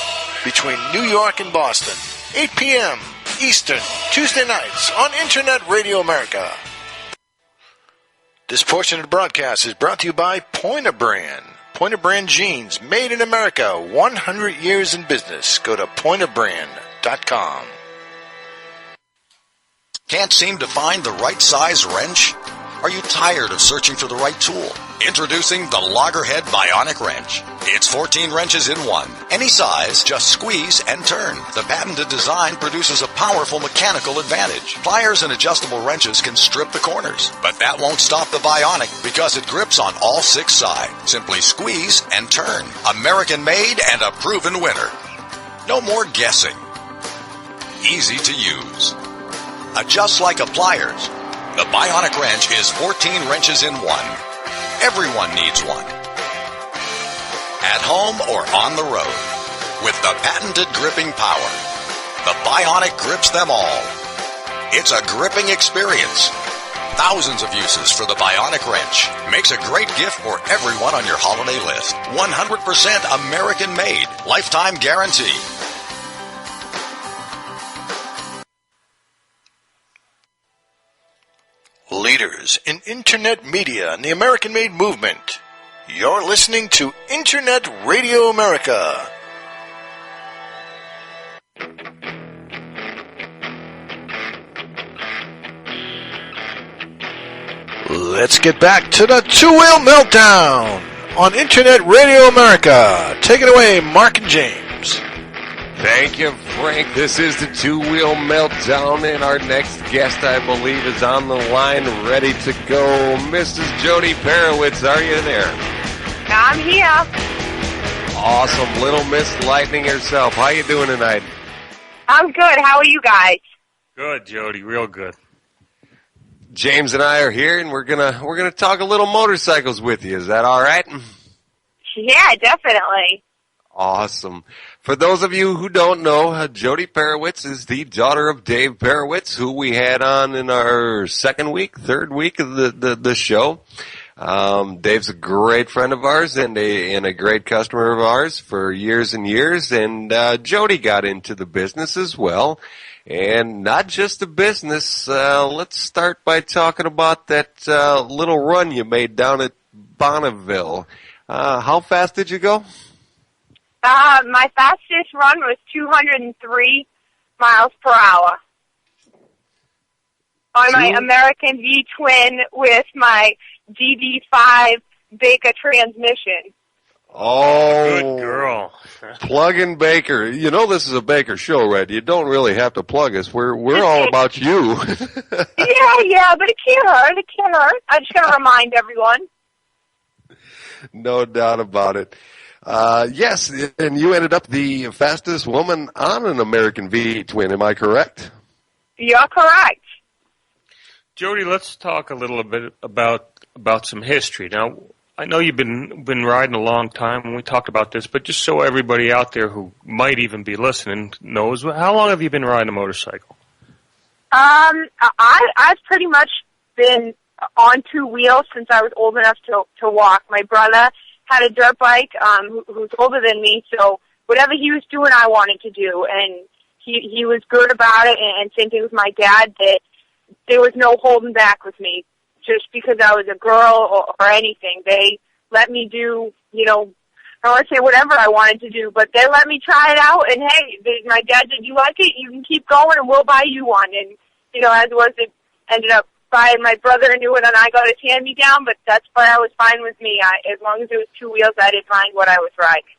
Speaker 4: between New York and Boston. 8 p.m. Eastern, Tuesday nights on Internet Radio America. This portion of the broadcast is brought to you by Pointer Brand. Pointer Brand jeans, made in America, 100 years in business. Go to pointerbrand.com.
Speaker 5: Can't seem to find the right size wrench? Are you tired of searching for the right tool? Introducing the Loggerhead Bionic Wrench. It's 14 wrenches in one. Any size, just squeeze and turn. The patented design produces a powerful mechanical advantage. Pliers and adjustable wrenches can strip the corners, but that won't stop the Bionic because it grips on all 6 sides. Simply squeeze and turn. American made and a proven winner. No more guessing. Easy to use. Adjust like a pliers. The Bionic wrench is 14 wrenches in one. Everyone needs one. At home or on the road. With the patented gripping power. The Bionic grips them all. It's a gripping experience. Thousands of uses for the Bionic wrench. Makes a great gift for everyone on your holiday list. 100% American made. Lifetime guarantee.
Speaker 4: Leaders in Internet media and the American-made movement. You're listening to Internet Radio America. Let's get back to the Two-Wheel Meltdown on Internet Radio America. Take it away, Mark and James.
Speaker 1: Thank you, Frank. This is the Two-Wheel Meltdown, and our next guest, I believe, is on the line, ready to go. Mrs. Jodie Perewitz, are you there?
Speaker 6: I'm here.
Speaker 1: Awesome. Little Miss Lightning herself. How you doing tonight?
Speaker 6: I'm good. How are you guys?
Speaker 2: Good, Jody. Real good.
Speaker 1: James and I are here, and we're gonna talk a little motorcycles with you. Is that all right?
Speaker 7: Yeah, definitely.
Speaker 1: Awesome. For those of you who don't know, Jodie Perewitz is the daughter of Dave Perewitz, who we had on in our third week of the show. Dave's a great friend of ours and a great customer of ours for years and years, and Jody got into the business as well. And not just the business, let's start by talking about that little run you made down at Bonneville. How fast did you go?
Speaker 7: My fastest run was 203 miles per hour on my American V-twin with my DD5 Baker transmission.
Speaker 1: Oh,
Speaker 2: good girl.
Speaker 1: Plug-in Baker. You know this is a Baker show, right? You don't really have to plug us. We're all about you.
Speaker 7: yeah, but it can't hurt. It can't hurt. I just got to remind everyone.
Speaker 1: No doubt about it. Yes, and you ended up the fastest woman on an American V-twin. Am I correct?
Speaker 7: You're correct.
Speaker 2: Jody, let's talk a little bit about some history. Now, I know you've been riding a long time, and we talked about this, but just so everybody out there who might even be listening knows, how long have you been riding a motorcycle?
Speaker 7: I've pretty much been on two wheels since I was old enough to walk. My brother had a dirt bike, who's older than me, so whatever he was doing, I wanted to do, and he was good about it, and same thing with my dad, that there was no holding back with me. Just because I was a girl or anything. They let me do, I don't want to say whatever I wanted to do, but they let me try it out, and hey, my dad said, you like it, you can keep going, and we'll buy you one. And, as it was, it ended up buying my brother a new one, and I got a hand-me-down, but that's why I was fine with me. As long as it was two wheels, I didn't mind what I was riding.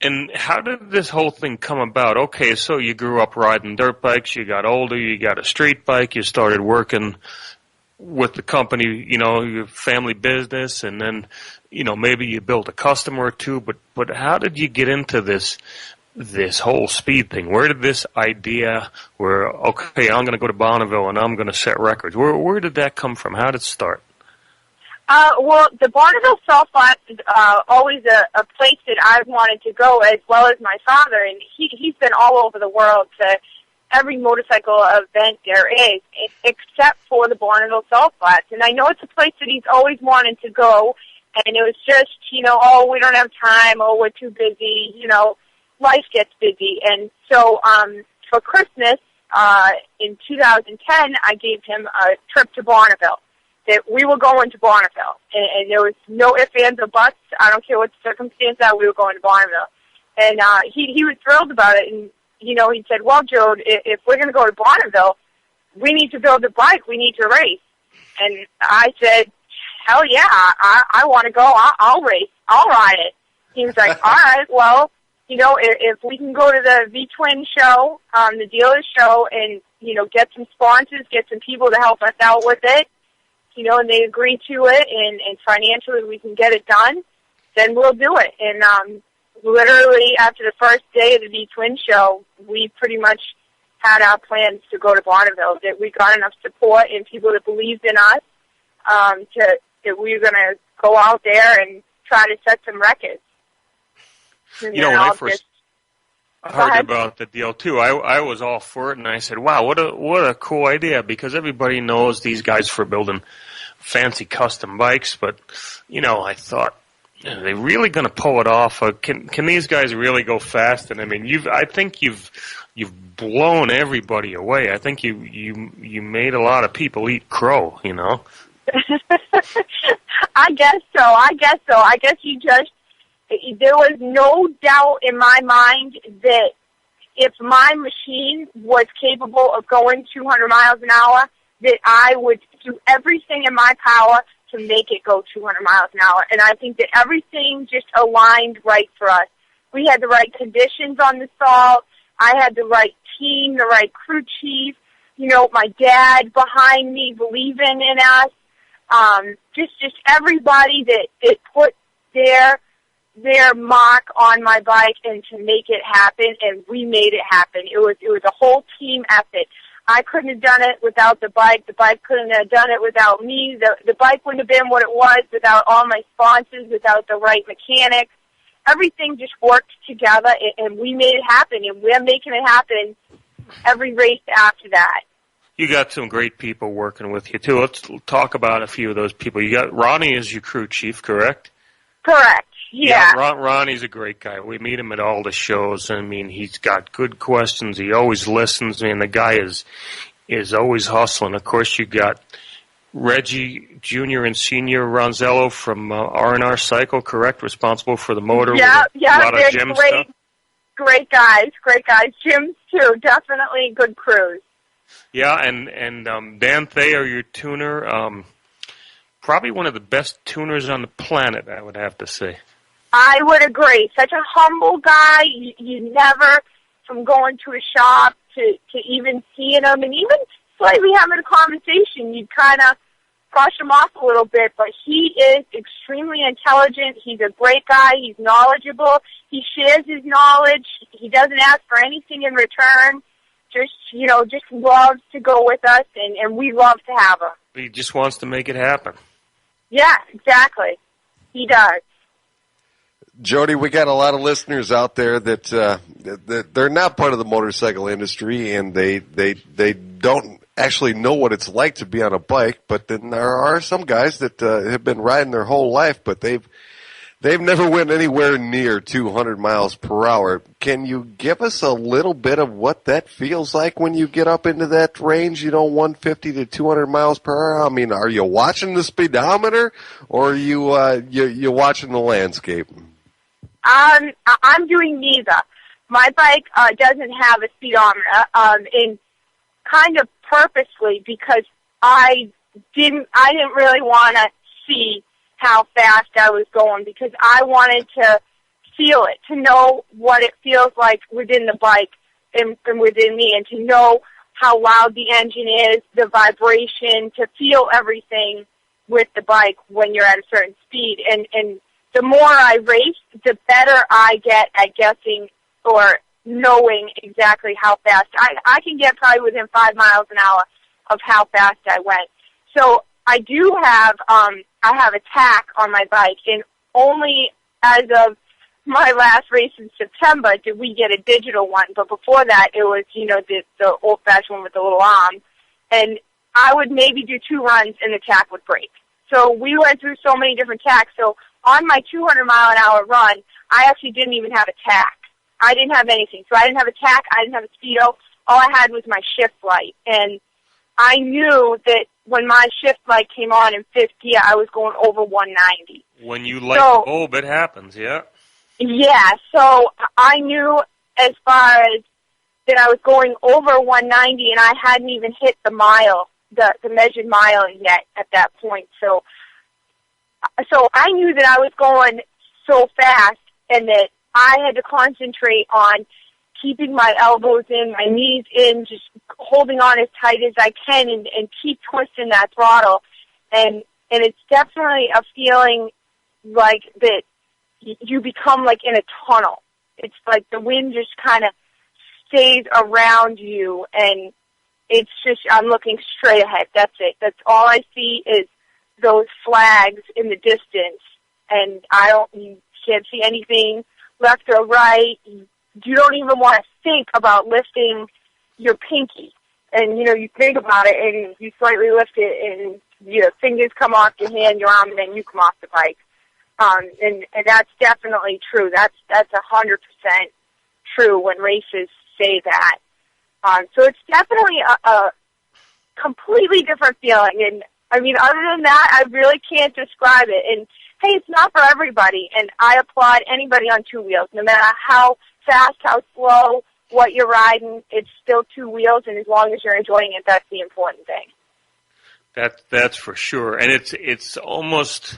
Speaker 2: And how did this whole thing come about? Okay, so you grew up riding dirt bikes, you got older, you got a street bike, you started working with the company, your family business, and then, maybe you built a customer or two, but how did you get into this whole speed thing? Where did this idea okay, I'm going to go to Bonneville and I'm going to set records, where did that come from? How did it start?
Speaker 7: Well, the Bonneville Salt Flats is always a place that I've wanted to go, as well as my father, and he's been all over the world to every motorcycle event there is, except for the Bonneville Salt Flats. And I know it's a place that he's always wanted to go, and it was just, we don't have time, we're too busy, life gets busy. And so for Christmas in 2010, I gave him a trip to Bonneville, that we were going to Bonneville. And there was no ifs, ands, or buts. I don't care what the circumstance are, we were going to Bonneville. And he was thrilled about it, and he said, well, Jode, if we're going to go to Bonneville, we need to build a bike. We need to race. And I said, hell yeah, I want to go. I'll race. I'll ride it. He was like, all right, well, if we can go to the V-Twin show, the dealer's show, and, get some sponsors, get some people to help us out with it, and they agree to it, and financially we can get it done, then we'll do it. And, literally, after the first day of the V-Twin show, we pretty much had our plans to go to Bonneville, that we got enough support and people that believed in us that we were going to go out there and try to set some records.
Speaker 2: When I first heard about the deal, too, I was all for it, and I said, wow, what a cool idea, because everybody knows these guys for building fancy custom bikes, but, I thought, are they really going to pull it off? Can these guys really go fast? And I mean, I think you've blown everybody away. I think you made a lot of people eat crow.
Speaker 7: I guess so. I guess there was no doubt in my mind that if my machine was capable of going 200 miles an hour, that I would do everything in my power to make it go 200 miles an hour. And I think that everything just aligned right for us. We had the right conditions on the salt. I had the right team, the right crew chief, my dad behind me believing in us. Just everybody that put their mark on my bike and to make it happen, and we made it happen. It was a whole team effort. I couldn't have done it without the bike. The bike couldn't have done it without me. The bike wouldn't have been what it was without all my sponsors, without the right mechanics. Everything just worked together, and we made it happen, and we're making it happen every race after that.
Speaker 2: You got some great people working with you, too. Let's talk about a few of those people. You got Ronnie as your crew chief, correct?
Speaker 7: Correct, yeah.
Speaker 2: Ronnie's a great guy. We meet him at all the shows. I mean, he's got good questions. He always listens. I mean, the guy is always hustling. Of course, you got Reggie Jr. and Senior Ronzello from R&R Cycle, correct? Responsible for the motor.
Speaker 7: Yeah,
Speaker 2: a lot of
Speaker 7: they're
Speaker 2: Jim
Speaker 7: great,
Speaker 2: stuff.
Speaker 7: great guys. Jim's, too, definitely good crews.
Speaker 2: Yeah, and Dan Thayer, your tuner, probably one of the best tuners on the planet, I would have to say.
Speaker 7: I would agree. Such a humble guy. You never, from going to a shop to even seeing him, and even slightly having a conversation, you'd kind of brush him off a little bit, but he is extremely intelligent. He's a great guy. He's knowledgeable. He shares his knowledge. He doesn't ask for anything in return. Just loves to go with us, and we love to have him.
Speaker 2: He just wants to make it happen.
Speaker 7: Yeah, exactly. He does.
Speaker 1: Jody, we got a lot of listeners out there that they're not part of the motorcycle industry, and they don't actually know what it's like to be on a bike. But then there are some guys that have been riding their whole life, but they've never went anywhere near 200 miles per hour. Can you give us a little bit of what that feels like when you get up into that range, 150 to 200 miles per hour? I mean, are you watching the speedometer, or are you watching the landscape?
Speaker 7: I'm doing neither. My bike doesn't have a speedometer, and kind of purposely, because I didn't really want to see how fast I was going, because I wanted to feel it, to know what it feels like within the bike and within me, and to know how loud the engine is, the vibration, to feel everything with the bike when you're at a certain speed. And the more I race, the better I get at guessing or knowing exactly how fast. I can get probably within 5 miles an hour of how fast I went. So I do have, I have a tack on my bike, and only as of my last race in September did we get a digital one. But before that, it was, the old-fashioned one with the little arm. And I would maybe do 2 runs, and the tack would break. So we went through so many different tacks. So on my 200-mile-an-hour run, I actually didn't even have a tack. I didn't have anything. So I didn't have a tack. I didn't have a speedo. All I had was my shift light. And I knew that when my shift light came on in 5th gear, I was going over 190.
Speaker 2: When you light the bulb, it happens, yeah?
Speaker 7: Yeah, so I knew as far as that I was going over 190, and I hadn't even hit the mile, the measured mile yet at that point. So I knew that I was going so fast, and that I had to concentrate on keeping my elbows in, my knees in, just holding on as tight as I can, and keep twisting that throttle. And it's definitely a feeling like that you become like in a tunnel. It's like the wind just kind of stays around you, and it's just, I'm looking straight ahead. That's it. That's all I see is those flags in the distance, and you can't see anything left or right. You don't even want to think about lifting your pinky. And, you think about it, and you slightly lift it, and your fingers come off your hand, your arm, and then you come off the bike. And that's definitely true. That's 100% true when races say that. So it's definitely a completely different feeling. And, I mean, other than that, I really can't describe it. And, hey, it's not for everybody. And I applaud anybody on 2 wheels, no matter how fast, how slow, what you're riding, it's still 2 wheels, and as long as you're enjoying it, that's the important thing.
Speaker 2: That's for sure. And it's almost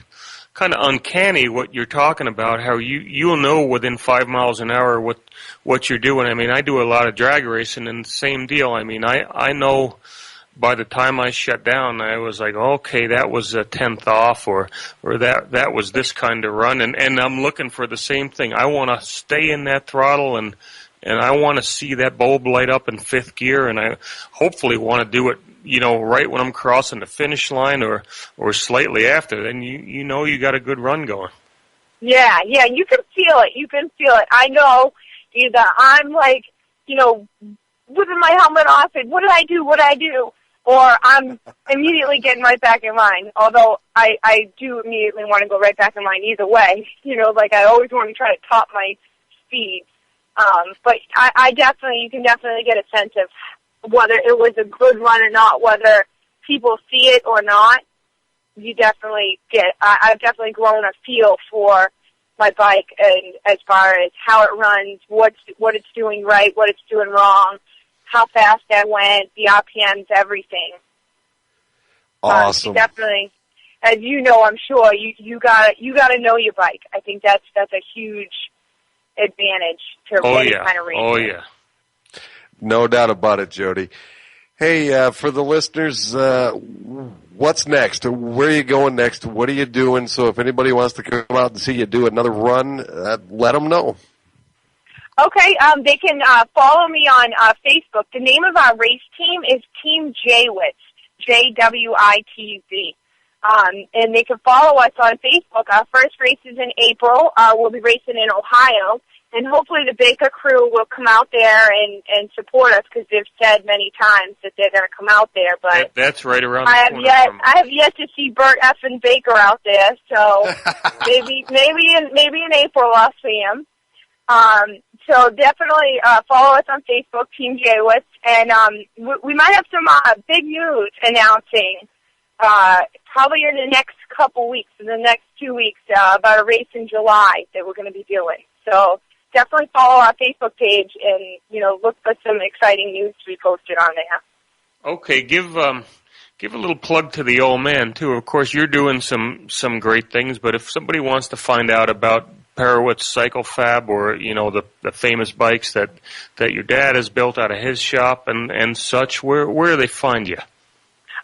Speaker 2: kind of uncanny what you're talking about, how you'll know within 5 miles an hour what you're doing. I mean, I do a lot of drag racing, and same deal. I mean, I know by the time I shut down, I was like, okay, that was a 10th off, or that was this kind of run, and I'm looking for the same thing. I want to stay in that throttle and and I want to see that bulb light up in fifth gear, and I hopefully want to do it, right when I'm crossing the finish line or slightly after. Then you know you got a good run going.
Speaker 7: Yeah, you can feel it. You can feel it. I know either I'm like, whipping my helmet off and what did I do? Or I'm immediately getting right back in line, although I do immediately want to go right back in line either way. I always want to try to top my speed. But you can definitely get a sense of whether it was a good run or not, whether people see it or not. You definitely I've definitely grown a feel for my bike, and as far as how it runs, what it's doing right, what it's doing wrong, how fast I went, the RPMs, everything.
Speaker 1: Awesome.
Speaker 7: Definitely, as you know, I'm sure you gotta know your bike. I think that's a huge advantage to any kind of racing.
Speaker 2: Oh yeah.
Speaker 1: No doubt about it, Jody. Hey, for the listeners, what's next? Where are you going next? What are you doing? So if anybody wants to come out and see you do another run, let them know.
Speaker 7: Okay, they can follow me on Facebook. The name of our race team is Team Jwitz, JWITZ. And they can follow us on Facebook. Our first race is in April. We'll be racing in Ohio. And hopefully the Baker crew will come out there and support us, because they've said many times that they're going to come out there. But
Speaker 2: that's right around the corner.
Speaker 7: I have yet to see Bert effing Baker out there, so maybe in April I'll see him. So definitely follow us on Facebook, Team Jwitz, and we might have some big news announcing probably in the next couple weeks, in the next 2 weeks, about a race in July that we're going to be doing. So definitely follow our Facebook page and, look for some exciting news to be posted on there.
Speaker 2: Okay, give a little plug to the old man, too. Of course, you're doing some great things, but if somebody wants to find out about Perewitz Cycle Fab or, the famous bikes that your dad has built out of his shop and such, where do they find you?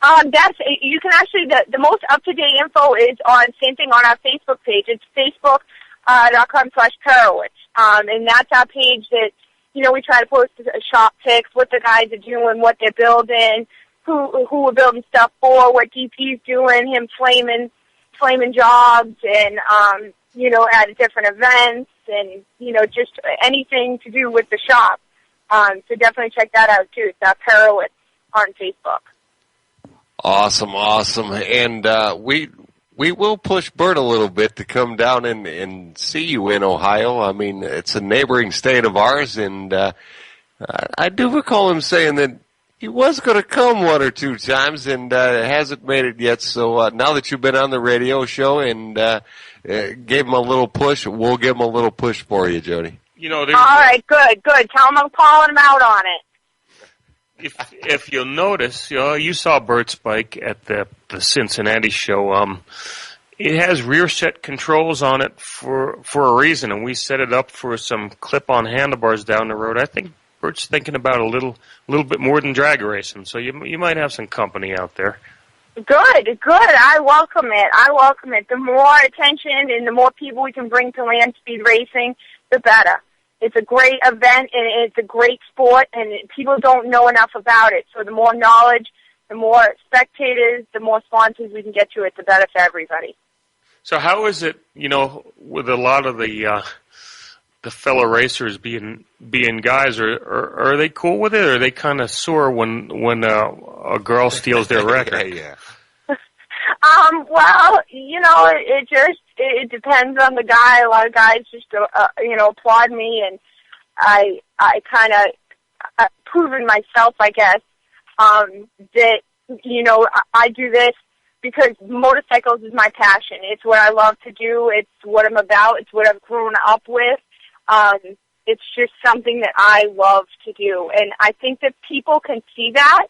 Speaker 7: You can actually, the most up-to-date info is same thing on our Facebook page. It's facebook.com/Perewitz. And that's our page that, we try to post shop pics, what the guys are doing, what they're building, who we're building stuff for, what DP's doing, him flaming jobs, and, at different events, and, just anything to do with the shop. So definitely check that out, too. It's Perewitz on Facebook.
Speaker 1: Awesome. And we will push Bert a little bit to come down and see you in Ohio. I mean, it's a neighboring state of ours, and I do recall him saying that he was going to come one or two times and hasn't made it yet. So now that you've been on the radio show and gave him a little push, we'll give him a little push for you, Jody.
Speaker 7: All right, good. Tell him I'm calling him out on it.
Speaker 2: If you'll notice, you saw Bert's bike at the Cincinnati show. It has rear set controls on it for a reason, and we set it up for some clip-on handlebars down the road. I think Bert's thinking about a little bit more than drag racing, so you might have some company out there.
Speaker 7: Good. I welcome it. The more attention and the more people we can bring to land speed racing, the better. It's a great event, and it's a great sport, and people don't know enough about it. So the more knowledge, the more spectators, the more sponsors we can get to it, the better for everybody.
Speaker 2: So how is it, with a lot of the fellow racers being guys, are they cool with it, or are they kind of sore when a girl steals their record?
Speaker 1: Yeah.
Speaker 7: Well, it depends on the guy. A lot of guys just, applaud me, and I kind of proven myself, I guess, that, I do this because motorcycles is my passion. It's what I love to do. It's what I'm about. It's what I've grown up with. It's just something that I love to do, and I think that people can see that.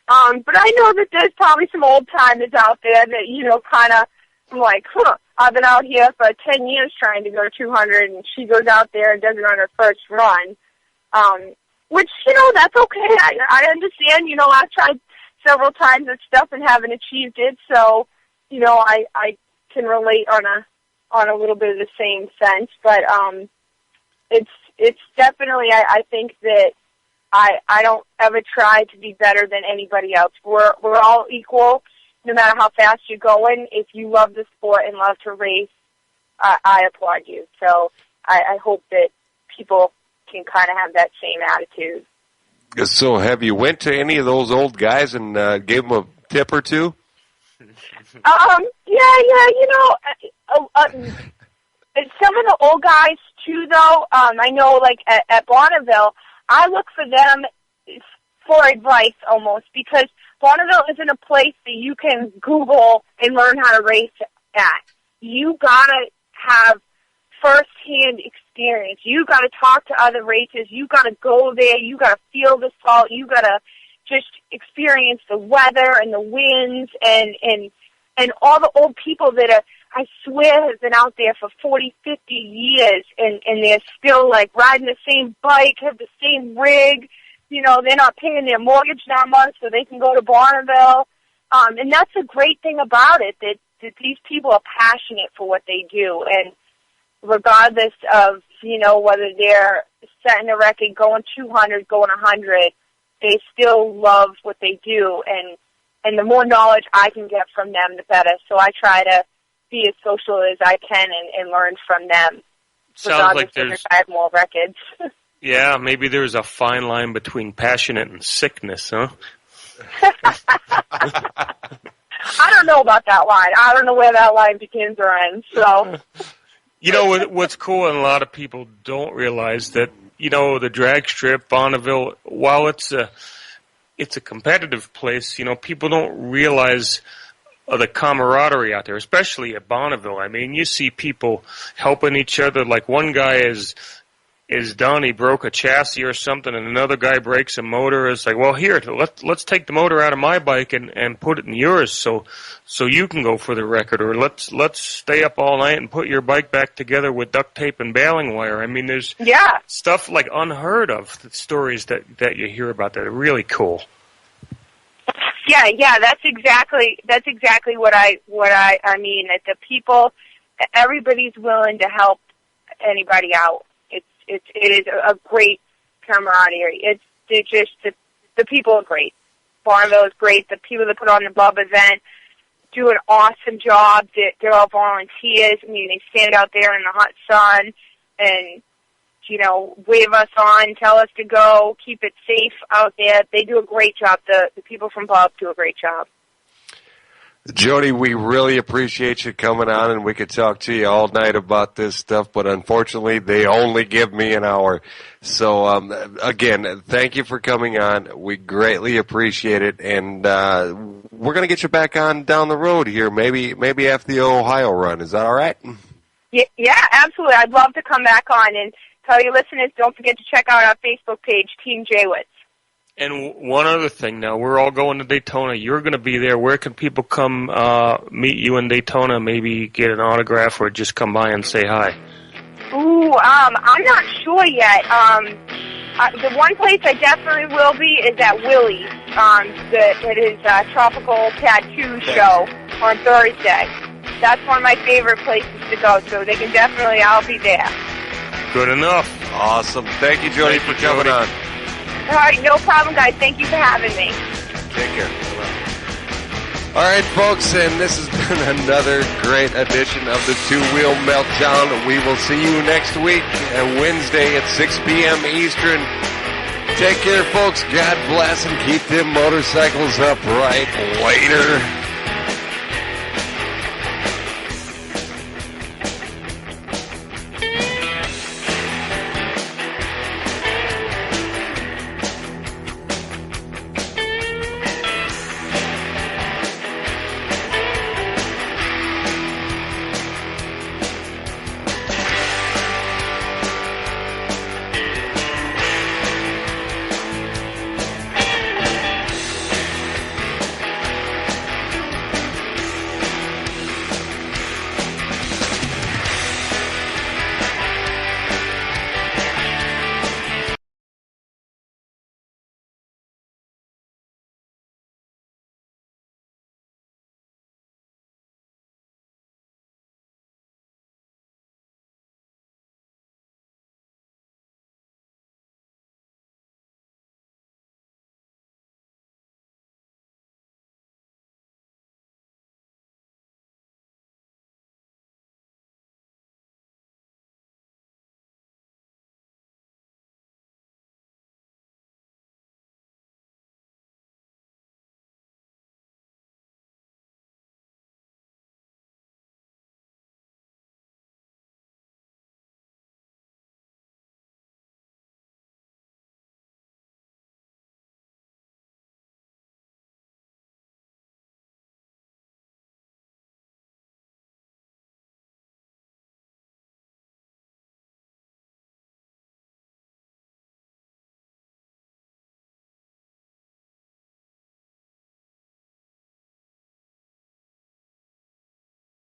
Speaker 7: But I know that there's probably some old timers out there that, kind of, I'm like, I've been out here for 10 years trying to go to 200, and she goes out there and does it on her first run. Which, that's okay. I understand. I've tried several times and stuff and haven't achieved it, so, I can relate on a little bit of the same sense. But it's definitely, I think that I don't ever try to be better than anybody else. We're all equal, no matter how fast you're going. If you love the sport and love to race, I applaud you. So I hope that people can kind of have that same attitude.
Speaker 1: So have you went to any of those old guys and gave them a tip or two?
Speaker 7: Some of the old guys too, though. I know, like at Bonneville, I look for them for advice almost, because Bonneville isn't a place that you can Google and learn how to race at. You gotta have first-hand experience. You gotta talk to other racers. You gotta go there. You gotta feel the salt. You gotta just experience the weather and the winds and all the old people that are, I swear, have been out there for 40, 50 years, and they're still, like, riding the same bike, have the same rig. You know, they're not paying their mortgage that month, so they can go to Bonneville. And that's a great thing about it, that these people are passionate for what they do. And regardless of, you know, whether they're setting a record, going 200, going 100, they still love what they do. And the more knowledge I can get from them, the better. So I try to be as social as I can and learn from them.
Speaker 2: Sounds like there's...
Speaker 7: I have more records.
Speaker 2: Yeah, maybe there's a fine line between passionate and sickness, huh?
Speaker 7: I don't know about that line. I don't know where that line begins or ends. So,
Speaker 2: you know what's cool, and a lot of people don't realize that, you know, the drag strip, Bonneville, while it's a competitive place, you know, people don't realize the camaraderie out there, especially at Bonneville. I mean, you see people helping each other. Like one guy is done, he broke a chassis or something, and another guy breaks a motor. It's like, well, here, let's take the motor out of my bike and put it in yours, so you can go for the record. Or let's stay up all night and put your bike back together with duct tape and baling wire. I mean, there's stuff like unheard of stories that you hear about that are really cool.
Speaker 7: Yeah, that's exactly what I mean. That the people, everybody's willing to help anybody out. It is a great camaraderie. It's just the people are great. Bonneville is great. The people that put on the Bub event do an awesome job. They're all volunteers. I mean, they stand out there in the hot sun and, you know, wave us on, tell us to go, keep it safe out there. They do a great job. The people from Bub do a great job.
Speaker 1: Jody, we really appreciate you coming on, and we could talk to you all night about this stuff, but unfortunately they only give me an hour. So, again, thank you for coming on. We greatly appreciate it, and we're going to get you back on down the road here, maybe after the Ohio run. Is that all right?
Speaker 7: Yeah, absolutely. I'd love to come back on, and tell your listeners, don't forget to check out our Facebook page, Team Jaywitz.
Speaker 2: And one other thing now, we're all going to Daytona. You're going to be there. Where can people come meet you in Daytona, maybe get an autograph or just come by and say hi?
Speaker 7: Ooh, I'm not sure yet. The one place I definitely will be is at Willie's. It is a tropical tattoo show on Thursday. That's one of my favorite places to go, so they can definitely, I'll be there.
Speaker 2: Good enough.
Speaker 1: Awesome. Thank you, Jody, for coming on.
Speaker 7: All right, no problem, guys. Thank you for having me.
Speaker 1: Take care. All right, folks, and this has been another great edition of the Two-Wheel Meltdown. We will see you next week, Wednesday at 6 p.m. Eastern. Take care, folks. God bless, and keep them motorcycles upright. Later.